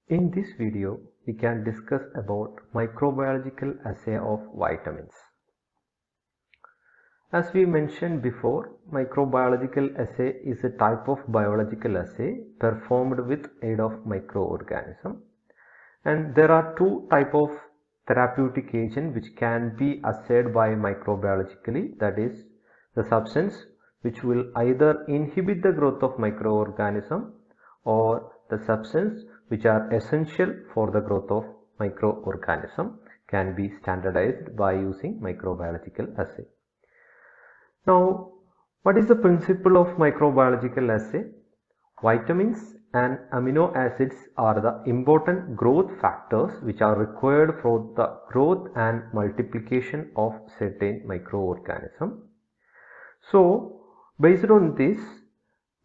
In this video, we can discuss about microbiological assay of vitamins. As we mentioned before, microbiological assay is a type of biological assay performed with aid of microorganism. And there are two types of therapeutic agent which can be assayed by microbiologically, that is the substance which will either inhibit the growth of microorganism or the substance which are essential for the growth of microorganism can be standardized by using microbiological assay. Now, what is the principle of microbiological assay? Vitamins and amino acids are the important growth factors which are required for the growth and multiplication of certain microorganisms. So, based on this,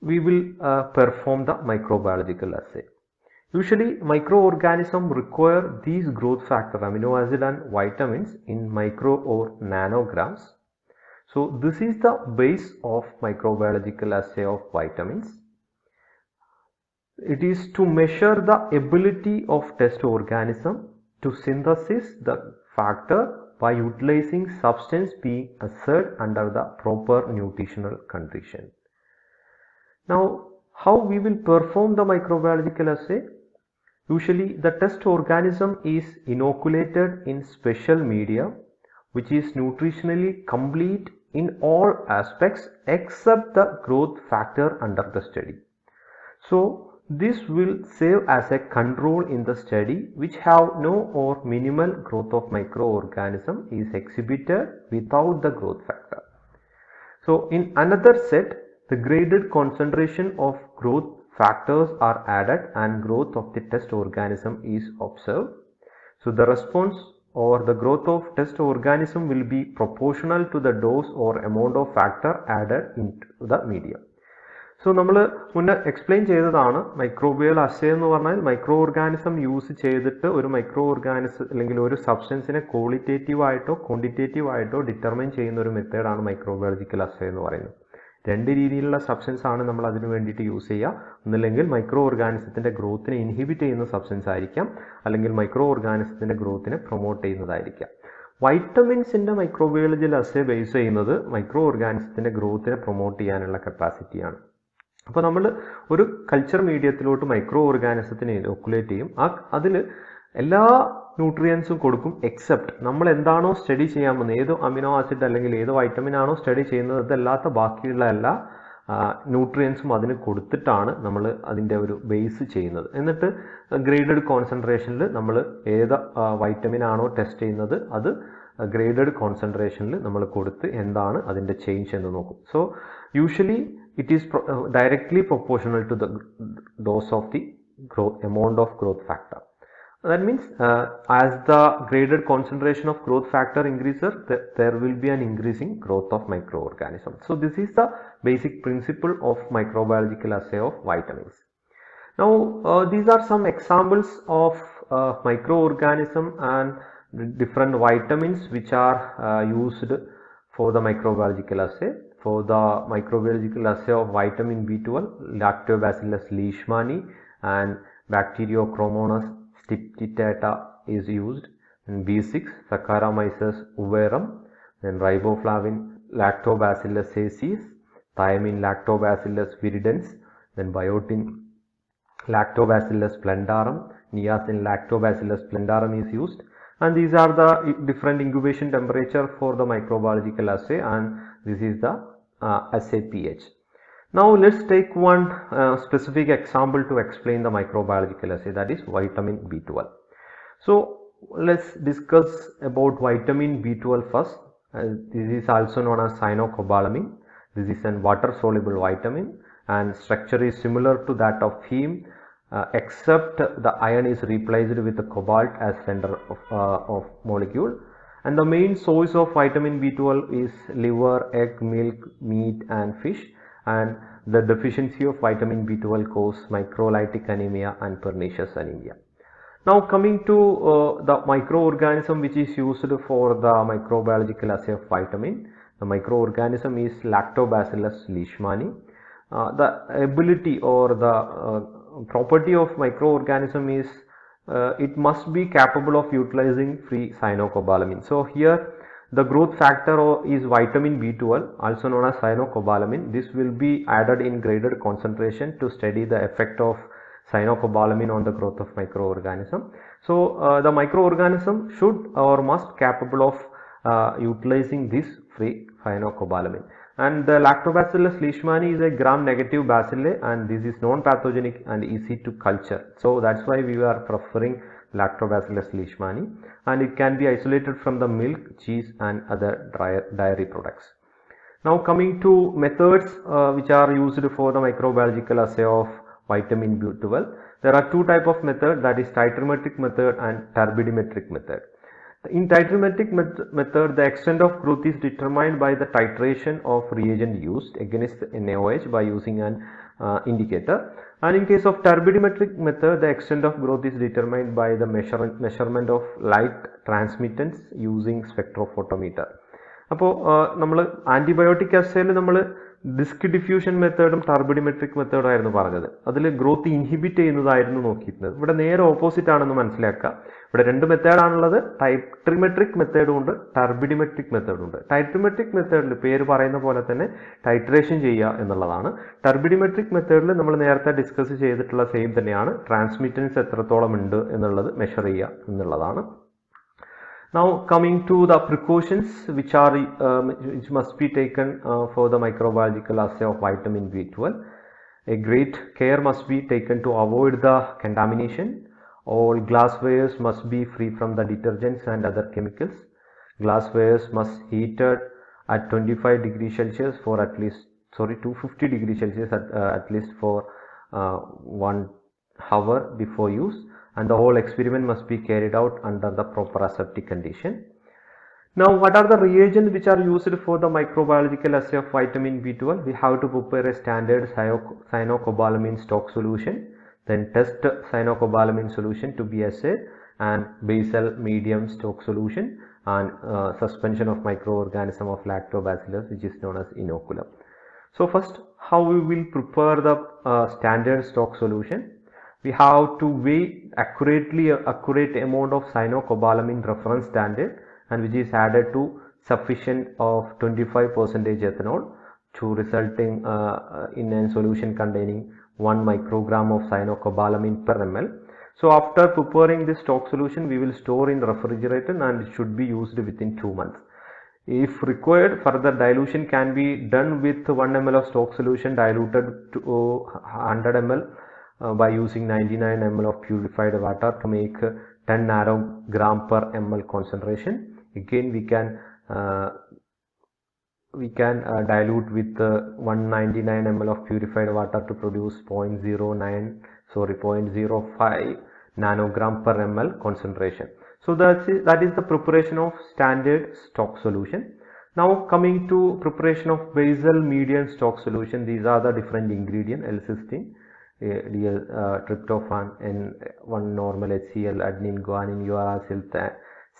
we will perform the microbiological assay. Usually, microorganisms require these growth factors, amino acid and vitamins, in micro or nanograms. So, this is the base of microbiological assay of vitamins. It is to measure the ability of test organism to synthesize the factor by utilizing substance being assayed under the proper nutritional condition. Now, how we will perform the microbiological assay? Usually, the test organism is inoculated in special media which is nutritionally complete in all aspects except the growth factor under the study. So, this will serve as a control in the study which have no or minimal growth of microorganism is exhibited without the growth factor. So, in another set, the graded concentration of growth factors are added and growth of the test organism is observed. So, the response or the growth of test organism will be proportional to the dose or amount of factor added into the media. So, നമ്മൾ മുന്നേ explain ചെയ്തതാണ് microbial അസേ എന്ന് പറഞ്ഞാൽ micro organism use ചെയ്തിട്ട് ഒരു micro organism അല്ലെങ്കിൽ ഒരു സബ്സ്റ്റൻസിനെ qualitative ആയിട്ടോ ക്വാണ്ടിറ്റേറ്റീവ് ആയിട്ടോ ഡിറ്റർമൈൻ ചെയ്യുന്ന ഒരു മെത്തേഡാണ് മൈക്രോബയോളജിക്കൽ അസേ എന്ന് പറയുന്നത്. രണ്ട് രീതിയിലുള്ള സബ്സ്റ്റൻസ് ആണ് നമ്മൾ അതിന് വേണ്ടിയിട്ട് യൂസ് ചെയ്യുക. ഒന്നില്ലെങ്കിൽ മൈക്രോ ഓർഗാനിസത്തിൻ്റെ ഗ്രോത്തിനെ ഇൻഹിബിറ്റ് ചെയ്യുന്ന സബ്സ്റ്റൻസ് ആയിരിക്കാം, അല്ലെങ്കിൽ മൈക്രോ ഓർഗാനിസത്തിൻ്റെ ഗ്രോത്തിനെ പ്രൊമോട്ട് ചെയ്യുന്നതായിരിക്കാം. വൈറ്റമിൻസിൻ്റെ മൈക്രോബയോളജിക്കൽ അസേ ബേസ് ചെയ്യുന്നത് മൈക്രോ ഓർഗാനിസത്തിൻ്റെ ഗ്രോത്തിനെ പ്രൊമോട്ട് ചെയ്യാനുള്ള കപ്പാസിറ്റിയാണ്. അപ്പോൾ നമ്മൾ ഒരു കൾച്ചർ മീഡിയത്തിലോട്ട് മൈക്രോ ഓർഗാനിസത്തിനെ ഇനോക്കുലേറ്റ് ചെയ്യും. അതിൽ എല്ലാ ന്യൂട്രിയൻസും കൊടുക്കും എക്സെപ്റ്റ് നമ്മൾ എന്താണോ സ്റ്റഡി ചെയ്യാൻ പോകുന്നത്, ഏത് അമിനോ ആസിഡ് അല്ലെങ്കിൽ ഏത് വൈറ്റമിൻ ആണോ സ്റ്റഡി ചെയ്യുന്നത് അതല്ലാത്ത ബാക്കിയുള്ള എല്ലാ ന്യൂട്രിയൻസും അതിന് കൊടുത്തിട്ടാണ് നമ്മൾ അതിൻ്റെ ഒരു ബേസ് ചെയ്യുന്നത്. എന്നിട്ട് ഗ്രേഡഡ് കോൺസെൻട്രേഷനിൽ നമ്മൾ ഏത് വൈറ്റമിൻ ആണോ ടെസ്റ്റ് ചെയ്യുന്നത് അത് ഗ്രേഡഡ് കോൺസെൻട്രേഷനിൽ നമ്മൾ കൊടുത്ത് എന്താണ് അതിൻ്റെ ചേഞ്ച് എന്ന് നോക്കും. So usually it is directly proportional to the dose of the amount of growth factor. That means as the graded concentration of growth factor increases, there will be an increasing growth of microorganisms. So this is the basic principle of microbiological assay of vitamins. Now these are some examples of microorganism and different vitamins which are used for the microbiological assay. For the microbiological assay of vitamin B12, Lactobacillus leishmani and Bacteriochromonas stipitata is used, and B6 Saccharomyces uverum, then riboflavin Lactobacillus caesis, thiamine Lactobacillus viridans, then biotin Lactobacillus plantarum, niacin Lactobacillus plantarum is used, and these are the different incubation temperature for the microbiological assay, and this is the assay pH. Now let's take one specific example to explain the microbiological assay, that is vitamin B12. So let's discuss about vitamin B12 first. This is also known as cyanocobalamin. This is a water soluble vitamin and structure is similar to that of heme except the iron is replaced with the cobalt as center of molecule. And the main source of vitamin B12 is liver, egg, milk, meat and fish, and the deficiency of vitamin B12 causes microlytic anemia and pernicious anemia. Now coming to the microorganism which is used for the microbiological assay of vitamin, the microorganism is Lactobacillus leishmani. The ability or the property of microorganism is it must be capable of utilizing free cyanocobalamin. So here the growth factor is vitamin B12, also known as cyanocobalamin. This will be added in graded concentration to study the effect of cyanocobalamin on the growth of microorganism. So the microorganism should or must capable of utilizing this free cyanocobalamin. And the Lactobacillus leishmani is a gram-negative bacilli, and this is non-pathogenic and easy to culture. So that's why we are preferring Lactobacillus leishmani, and it can be isolated from the milk, cheese and other dairy products. Now coming to methods which are used for the microbiological assay of vitamin B12. There are two types of method, that is titrimetric method and turbidimetric method. In titrimetric method, the extent of growth is determined by the titration of reagent used against NaOH by using an indicator. And in case of turbidimetric method, the extent of growth is determined by the measurement of light transmittance using spectrophotometer. അപ്പോൾ നമ്മൾ antibiotic അസേയിൽ നമ്മൾ disk diffusion മെത്തേഡും ടർബിഡിമെട്രിക് മെത്തേഡും ആയിരുന്നു പറഞ്ഞത്. അതിൽ growth inhibit ചെയ്യുന്നതായിരുന്നു നോക്കിയിരുന്നത്. ഇവിടെ നേരെ opposite ആണെന്ന് മനസ്സിലാക്കുക. ഇവിടെ രണ്ട് മെത്തേഡാണുള്ളത്. ടൈട്രിമെട്രിക് മെത്തേഡും ഉണ്ട്, ടർബിഡിമെട്രിക് മെത്തേഡും ഉണ്ട്. ടൈട്രിമെട്രിക് മെത്തേഡിൽ പേര് പറയുന്ന പോലെ തന്നെ ടൈട്രേഷൻ ചെയ്യുക എന്നുള്ളതാണ്. ടർബിഡിമെട്രിക് മെത്തേഡിൽ നമ്മൾ നേരത്തെ ഡിസ്കസ് ചെയ്തിട്ടുള്ള സെയിം തന്നെയാണ്. ട്രാൻസ്മിറ്റൻസ് എത്രത്തോളം ഉണ്ട് എന്നുള്ളത് മെഷർ ചെയ്യുക എന്നുള്ളതാണ്. Now coming to the precautions which must be taken for the microbiological assay of vitamin B12. A great care must be taken to avoid the contamination. All glasswares must be free from the detergents and other chemicals. Glasswares must heated at 25 degrees Celsius for at least 250 degrees Celsius at least for 1 hour before use. And the whole experiment must be carried out under the proper aseptic condition. Now, what are the reagents which are used for the microbiological assay of vitamin B12? We have to prepare a standard cyanocobalamin stock solution, then test cyanocobalamin solution to be assayed, and basal medium stock solution, and suspension of microorganism of lactobacillus, which is known as inoculum. So first, how we will prepare the standard stock solution? We have to weigh accurate amount of cyanocobalamin reference standard, and which is added to sufficient of 25% ethanol to resulting in a solution containing 1 microgram of cyanocobalamin per ml. So after preparing this stock solution, we will store in refrigerator and it should be used within 2 months. If required, further dilution can be done with 1 ml of stock solution diluted to 100 ml by using 99 ml of purified water to make 10 nanogram per ml concentration. Again, we can dilute with 199 ml of purified water to produce 0.05 nanogram per ml concentration. So that is the preparation of standard stock solution. Now coming to preparation of basal medium stock solution, these are the different ingredients: L-cysteine, tryptophan, N1 normal, HCl, adenine, guanine, uracil,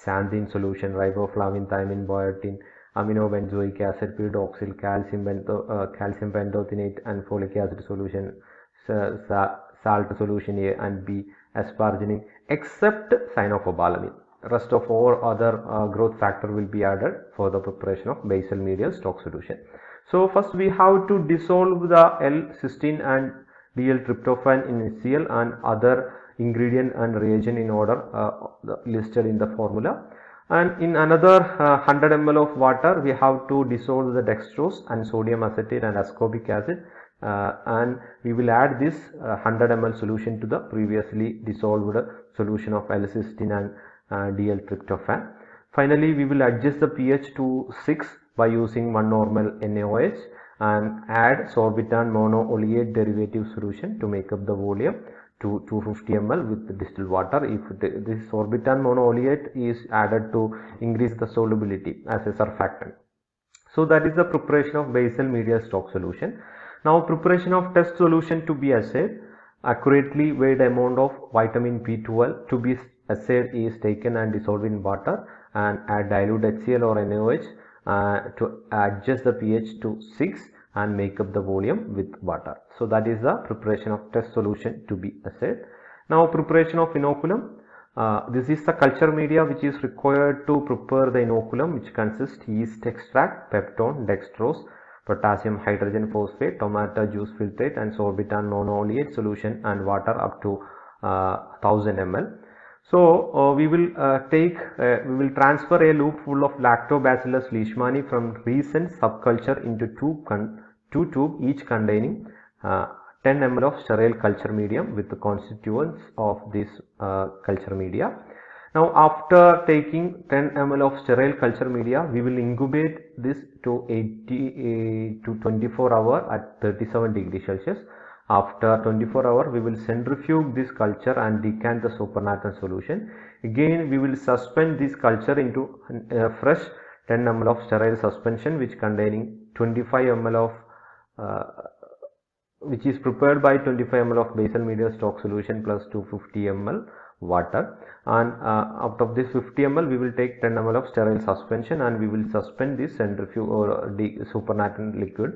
xanthine solution, riboflavin, thymine, biotin, aminobenzoic acid, pyridoxal, calcium pentothenate, and folic acid solution, salt solution A and B, asparagine, except cyanocobalamin. Rest of all other growth factor will be added for the preparation of basal medium stock solution. So first we have to dissolve the L-cysteine and DL-tryptophan in HCl and other ingredient and reagent in order listed in the formula. And in another 100 ml of water, we have to dissolve the dextrose and sodium acetate and ascorbic acid, and we will add this 100 ml solution to the previously dissolved solution of L-cysteine and DL-tryptophan. Finally, we will adjust the pH to 6 by using 1 normal NaOH and add sorbitan monooleate derivative solution to make up the volume to 250 ml with distilled water. If this sorbitan monooleate is added to increase the solubility as a surfactant. So that is the preparation of basal medium stock solution. Now preparation of test solution to be assayed. Accurately weighed amount of vitamin B12 to be assayed is taken and dissolved in water and add dilute HCl or NaOH to adjust the pH to 6 and make up the volume with water. So that is the preparation of test solution to be assayed. Now preparation of inoculum. This is the culture media which is required to prepare the inoculum, which consists yeast extract, peptone, dextrose, potassium hydrogen phosphate, tomato juice filtrate and sorbitan non-oleate solution and water up to 1000 ml. So we will transfer a loop full of Lactobacillus leishmani from recent subculture into two tube each containing 10 ml of sterile culture medium with the constituents of this culture media. Now after taking 10 ml of sterile culture media, we will incubate this to 80 to 24 hours at 37 degrees Celsius. After 24 hours, we will centrifuge this culture and decant the supernatant solution. Again, we will suspend this culture into a fresh 10 ml of sterile suspension which containing 25 ml of which is prepared by 25 ml of basal media stock solution plus 250 ml water, and out of this 50 ml we will take 10 ml of sterile suspension and we will suspend this centrifuge or supernatant liquid,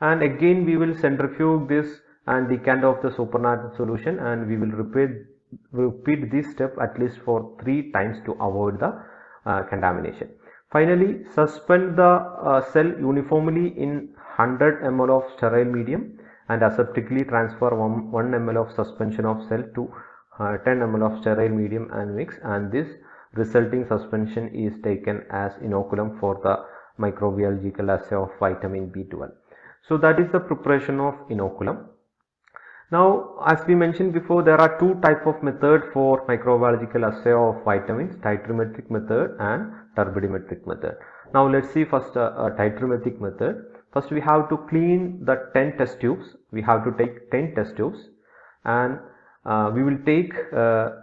and again we will centrifuge this and decant of the supernatant solution, and we will repeat this step at least for 3 times to avoid the contamination. Finally, suspend the cell uniformly in 100 ml of sterile medium and aseptically transfer 1 ml of suspension of cell to 10 ml of sterile medium and mix, and this resulting suspension is taken as inoculum for the microbiological assay of vitamin B12. So that is the preparation of inoculum. Now, as we mentioned before, there are 2 types of method for microbiological assay of vitamins: titrimetric method and turbidimetric method. Now let's see first a titrimetric method. First we have to clean the 10 test tubes. We have to take 10 test tubes and we will take 0,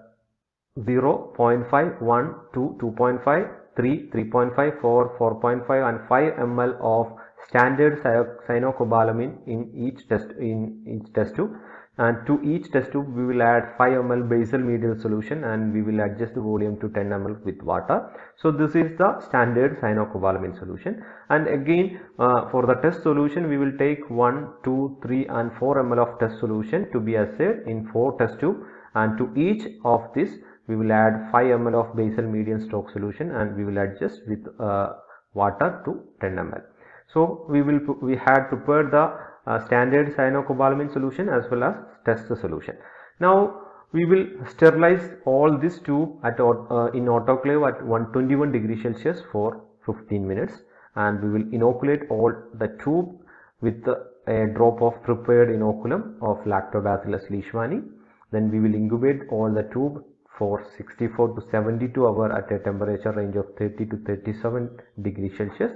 0.5, 1, 2, 2.5, 3, 3.5, 4, 4.5 and 5 ml of standard cyanocobalamin in each test tube, and to each test tube we will add 5 ml basal medial solution and we will adjust the volume to 10 ml with water. So this is the standard cyanocobalamin solution, and again for the test solution we will take 1, 2, 3 and 4 ml of test solution to be assayed in 4 test tube, and to each of this we will add 5 ml of basal medium stock solution and we will adjust with water to 10 ml. So we had prepared the standard cyanocobalamin solution as well as test solution. Now we will sterilize all this tube at in autoclave at 121 degrees Celsius for 15 minutes, and we will inoculate all the tube with a drop of prepared inoculum of Lactobacillus leishmani. Then we will incubate all the tube for 64 to 72 hours at a temperature range of 30 to 37 degrees Celsius.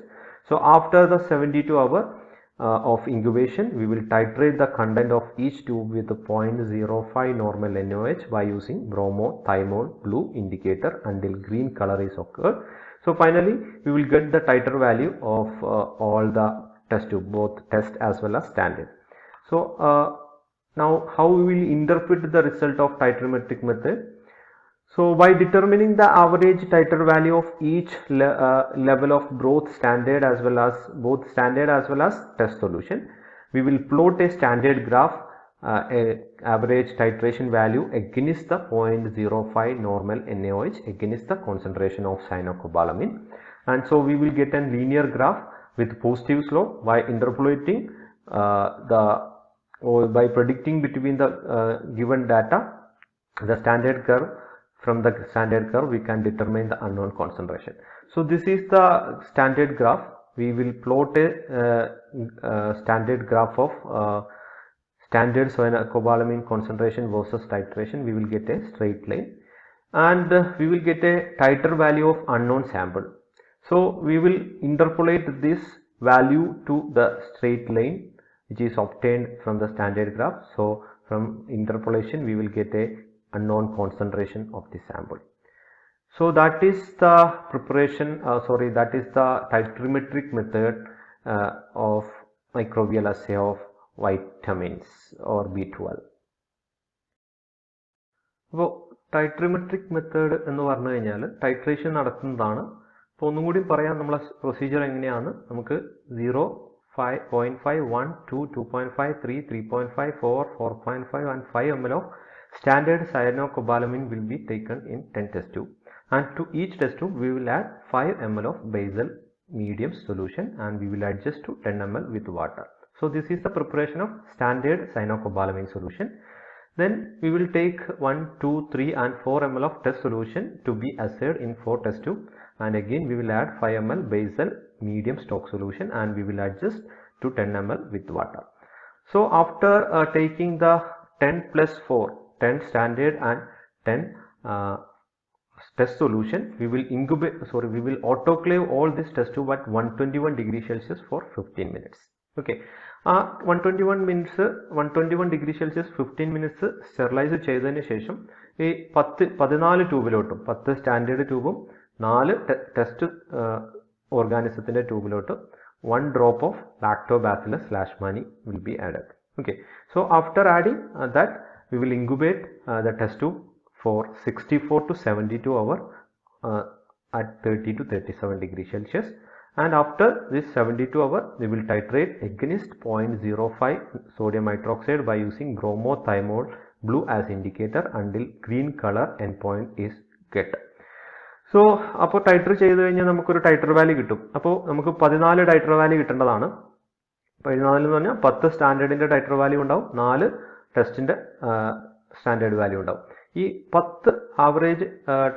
So after the 72 hours of incubation, we will titrate the content of each tube with a 0.05 normal NaOH by using bromo-thymol blue indicator until green color is occurred. So finally, we will get the titer value of all the test tube, both test as well as standard. So now how we will interpret the result of titrimetric method? So by determining the average titer value of each level of both standard as well as test solution, we will plot a standard graph, average titration value against the 0.05 normal NaOH against the concentration of cyanocobalamin, and so we will get a linear graph with positive slope by interpolating by predicting between the given data the standard curve. From the standard curve we can determine the unknown concentration. So this is the standard graph. We will plot a standard graph of standard cyanocobalamin concentration versus titration. We will get a straight line, and we will get a titer value of unknown sample. So we will interpolate this value to the straight line which is obtained from the standard graph. So from interpolation we will get a unknown concentration of the sample. So that is the preparation, that is the titrimetric method of microbial assay of vitamins or B12. അപ്പോൾ ടൈട്രിമെട്രിക് method എന്ന് പറഞ്ഞു കഴിഞ്ഞാൽ titration നടത്തുന്നതാണ്. അപ്പോൾ ഒന്നും കൂടി പറയാം നമ്മളെ പ്രൊസീജിയർ എങ്ങനെയാണ്. നമുക്ക് 0, 0.5, 1, 2, 2.5, 3, 3.5, 4, 4.5 and 5 ml of standard cyanocobalamin will be taken in 10 test tube, and to each test tube we will add 5 ml of basal medium solution and we will adjust to 10 ml with water. So this is the preparation of standard cyanocobalamin solution. Then we will take 1, 2, 3 and 4 ml of test solution to be assayed in 4 test tube, and again we will add 5 ml basal medium stock solution and we will adjust to 10 ml with water. So after taking the 10 plus 4, 10 standard and 10 test solution, we will autoclave all this test tube at 121 degrees Celsius for 15 minutes. Okay. 121 degree Celsius 15 minutes sterilise ചെയ്തതിന് ശേഷം ഈ 14 ട്യൂബിലോട്ടും 10 standard ട്യൂബും 4 test ഓർഗാനിസത്തിന്റെ ട്യൂബിലോട്ട് 1 drop of Lactobacillus leishmani will be added. Okay, so after adding that we will incubate the test tube for 64 to 72 hours at 30 to 37 degrees Celsius. And after this 72 hours, we will titrate against 0.05 sodium hydroxide by using bromothymol blue as indicator until green color endpoint is get. So, അപ്പോൾ ടൈറ്റർ ചെയ്ത് കഴിഞ്ഞാൽ നമുക്കൊരു ടൈറ്റർ value കിട്ടും. അപ്പോൾ നമുക്ക് 14 ടൈറ്റർ value കിട്ടേണ്ടതാണ്. 14 എന്ന് പറഞ്ഞാൽ 10 സ്റ്റാൻഡേർഡിന്റെ ടൈറ്റർ value ഉണ്ടാവും, 4 ടെസ്റ്റിന്റെ സ്റ്റാൻഡേർഡ് വാല്യൂ ഉണ്ടാവും. ഈ 10 average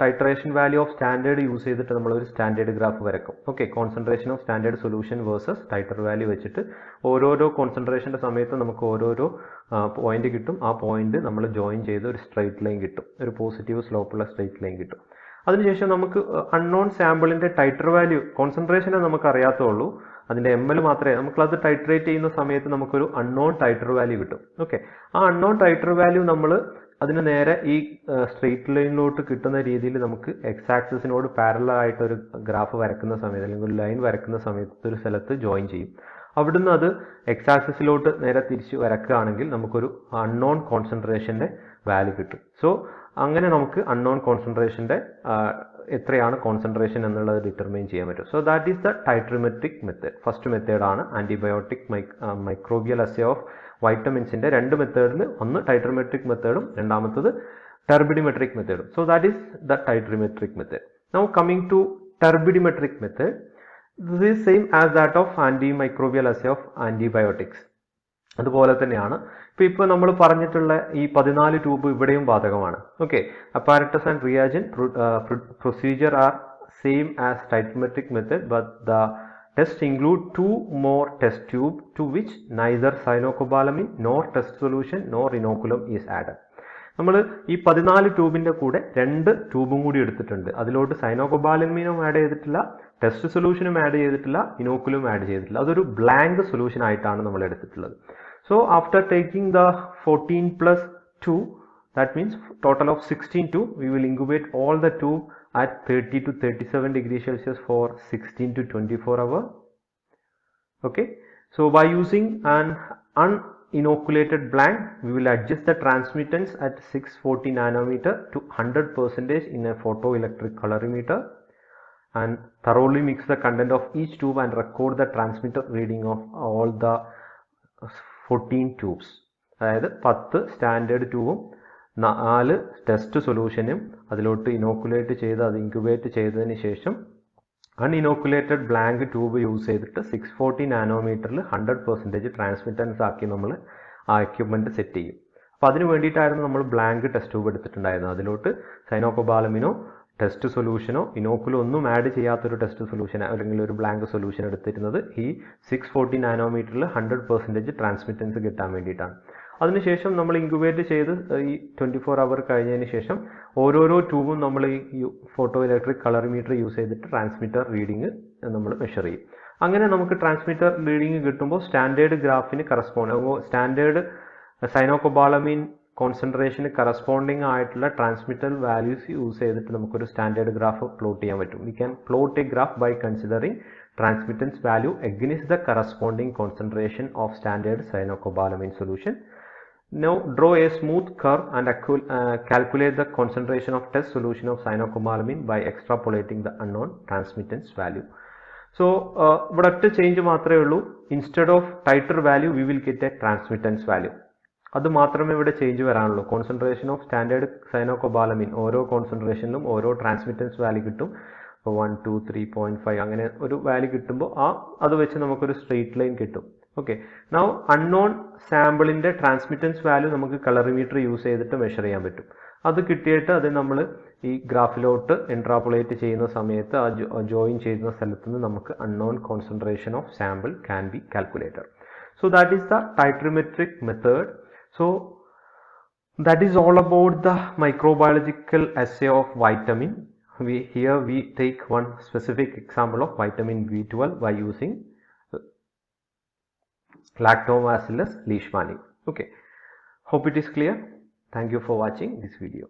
titration value of standard use ചെയ്തിട്ട് നമ്മളൊരു സ്റ്റാൻഡേർഡ് ഗ്രാഫ് വരക്കും. Okay, concentration of standard solution versus titre value വെച്ചിട്ട് ഓരോരോ കോൺസെൻട്രേഷന്റെ സമയത്ത് നമുക്ക് ഓരോരോ പോയിന്റ് കിട്ടും. ആ പോയിന്റ് നമ്മൾ ജോയിൻ ചെയ്ത് ഒരു സ്ട്രെയിറ്റ് ലൈൻ കിട്ടും, ഒരു പോസിറ്റീവ് സ്ലോപ്പുള്ള സ്ട്രെയിറ്റ് ലൈൻ കിട്ടും. അതിനുശേഷം നമുക്ക് അൺനോൺ സാമ്പിളിന്റെ ടൈറ്റർ വാല്യൂ കോൺസെൻട്രേഷനെ നമുക്ക് അറിയാത്തുള്ളൂ, അതിന്റെ ML മാത്രമേ നമുക്കത് ടൈട്രേറ്റ് ചെയ്യുന്ന സമയത്ത് നമുക്കൊരു അൺനോൺ ടൈറ്റർ വാല്യൂ കിട്ടും. ഓക്കെ, ആ അൺനോൺ ടൈറ്റർ വാല്യൂ നമ്മൾ അതിന് നേരെ ഈ സ്ട്രെയിറ്റ് ലൈനിലോട്ട് കിട്ടുന്ന രീതിയിൽ നമുക്ക് എക്സ് ആക്സിസിനോട് പാരലൽ ആയിട്ട് ഒരു ഗ്രാഫ് വരക്കുന്ന സമയത്ത് അല്ലെങ്കിൽ ഒരു ലൈൻ വരക്കുന്ന സമയത്ത് ഒരു സ്ഥലത്ത് ജോയിൻ ചെയ്യും. അവിടുന്ന് അത് എക്സ് ആക്സിസിലോട്ട് നേരെ തിരിച്ച് വരക്കുകയാണെങ്കിൽ നമുക്കൊരു അൺനോൺ കോൺസെൻട്രേഷന്റെ വാല്യൂ കിട്ടും. സോ അങ്ങനെ നമുക്ക് അൺനോൺ കോൺസെൻട്രേഷന്റെ എത്രയാണ് കോൺസെൻട്രേഷൻ എന്നുള്ളത് ഡിറ്റർമൈൻ ചെയ്യാൻ പറ്റും. So that is the titrimetric method. First മെത്തേഡാണ് ആന്റിബയോട്ടിക് മൈക്രോബിയൽ അസേ ഓഫ് വൈറ്റമിൻസിന്റെ രണ്ട് മെത്തേഡിൽ ഒന്ന് ടൈട്രിമെട്രിക് മെത്തേഡും രണ്ടാമത്തത് ടർബിഡിമെട്രിക് മെത്തേഡും. So that is the titrimetric method. Now coming to turbidimetric method, this is same as that of antimicrobial assay of antibiotics. അതുപോലെ തന്നെയാണ് ഇപ്പോൾ നമ്മൾ പറഞ്ഞിട്ടുള്ള ഈ 14 ട്യൂബ് ഇവിടെയും ബാധകമാണ്. Okay, apparatus and reagent procedure are same as titrimetric method, but the test include 2 more test tube to which neither cyanocobalamin nor test solution nor inoculum is added. നമ്മൾ ഈ 14 ട്യൂബിന്റെ കൂടെ 2 ട്യൂബും കൂടി എടുത്തിട്ടുണ്ട്. അതിലോട്ട് സൈനോകോബാലമിനും ആഡ് ചെയ്തിട്ടില്ല, ടെസ്റ്റ് സൊല്യൂഷനും ആഡ് ചെയ്തിട്ടില്ല, ഇനോക്കുലും add ചെയ്തിട്ടില്ല. അതൊരു ബ്ലാങ്ക് സൊല്യൂഷൻ ആയിട്ടാണ് നമ്മൾ എടുത്തിട്ടുള്ളത്. So after taking the 14 plus 2, that means total of 16 tube, we will incubate all the tube at 30 to 37 degrees Celsius for 16 to 24 hours. Okay, so by using an uninoculated blank, we will adjust the transmittance at 640 nanometer to 100% in a photoelectric colorimeter and thoroughly mix the content of each tube and record the transmitter reading of all the 14 tubes. അതായത് 10 standard ട്യൂബും 4 test സൊല്യൂഷനും അതിലോട്ട് inoculate ചെയ്ത് അത് incubate ചെയ്തതിന് ശേഷം അൺഇനോക്കുലേറ്റഡ് blank tube use ചെയ്തിട്ട് 640 നാനോമീറ്ററിൽ 100% transmittance ആക്കി നമ്മൾ ആ എക്യുപ്മെന്റ് സെറ്റ് ചെയ്യും. അപ്പോൾ അതിന് വേണ്ടിയിട്ടായിരുന്നു നമ്മൾ ബ്ലാങ്ക് ടെസ്റ്റ് ട്യൂബ് എടുത്തിട്ടുണ്ടായിരുന്നത്. അതിലോട്ട് സൈനോകോബാലമിനോ ടെസ്റ്റ് സൊല്യൂഷനോ ഇനോക്കുലോ ഒന്നും ആഡ് ചെയ്യാത്തൊരു ടെസ്റ്റ് സൊല്യൂഷൻ അല്ലെങ്കിൽ ഒരു ബ്ലാങ്ക് സൊല്യൂഷൻ എടുത്തിരുന്നത് ഈ 640 നാനോമീറ്ററിൽ 100% ട്രാൻസ്മിറ്റൻസ് കിട്ടാൻ വേണ്ടിയിട്ടാണ്. അതിനുശേഷം നമ്മൾ ഇൻക്യുബേറ്റ് ചെയ്ത് ഈ 24 അവർ കഴിഞ്ഞതിന് ശേഷം ഓരോരോ ട്യൂബും നമ്മൾ ഈ ഫോട്ടോ ഇലക്ട്രിക് കളറിമീറ്റർ യൂസ് ചെയ്തിട്ട് ട്രാൻസ്മിറ്റർ റീഡിങ് നമ്മൾ മെഷർ ചെയ്യും. അങ്ങനെ നമുക്ക് ട്രാൻസ്മിറ്റർ റീഡിങ് കിട്ടുമ്പോൾ സ്റ്റാൻഡേർഡ് ഗ്രാഫിന് സ്റ്റാൻഡേർഡ് സൈനോകോബാലമിൻ കോൺസെൻട്രേഷന് കറസ്പോണ്ടിങ് ആയിട്ടുള്ള ട്രാൻസ്മിറ്റർ വാല്യൂസ് യൂസ് ചെയ്തിട്ട് നമുക്കൊരു സ്റ്റാൻഡേർഡ് ഗ്രാഫ് പ്ലോട്ട് ചെയ്യാൻ പറ്റും. We can plot a graph by considering transmittance value against the corresponding concentration of standard cyanocobalamin solution. Now draw a smooth curve and calculate the concentration of test solution of cyanocobalamin by extrapolating the unknown transmittance value. So ഇവിടെ ഒറ്റ change മാത്രമേ ഉള്ളൂ. Instead of titer value we will get a transmittance value. അത് മാത്രമേ ഇവിടെ change വരാനുള്ളൂ. Concentration of standard സൈനോകൊബാലമിൻ ഓരോ കോൺസെൻട്രേഷനിലും ഓരോ transmittance value കിട്ടും. ഇപ്പോൾ 1, 2, 3.5 അങ്ങനെ ഒരു വാല്യൂ കിട്ടുമ്പോൾ അത് വെച്ച് നമുക്കൊരു സ്ട്രെയിറ്റ് ലൈൻ കിട്ടും. ഓക്കെ, നൗ അൺനോൺ സാമ്പിളിൻ്റെ ട്രാൻസ്മിറ്റൻസ് വാല്യൂ നമുക്ക് കളറിമീറ്റർ യൂസ് ചെയ്തിട്ട് മെഷർ ചെയ്യാൻ പറ്റും. അത് കിട്ടിയിട്ട് അത് നമ്മൾ ഈ ഗ്രാഫിലോട്ട് ഇൻട്രാപൊളേറ്റ് ചെയ്യുന്ന സമയത്ത് ജോയിൻ ചെയ്യുന്ന സ്ഥലത്ത് നിന്ന് നമുക്ക് unknown concentration of sample can be calculated. So that is the titrimetric method. So that is all about the microbiological assay of vitamin. Here we take one specific example of vitamin B12 by using Lactobacillus leishmani. Okay, hope it is clear. Thank you for watching this video.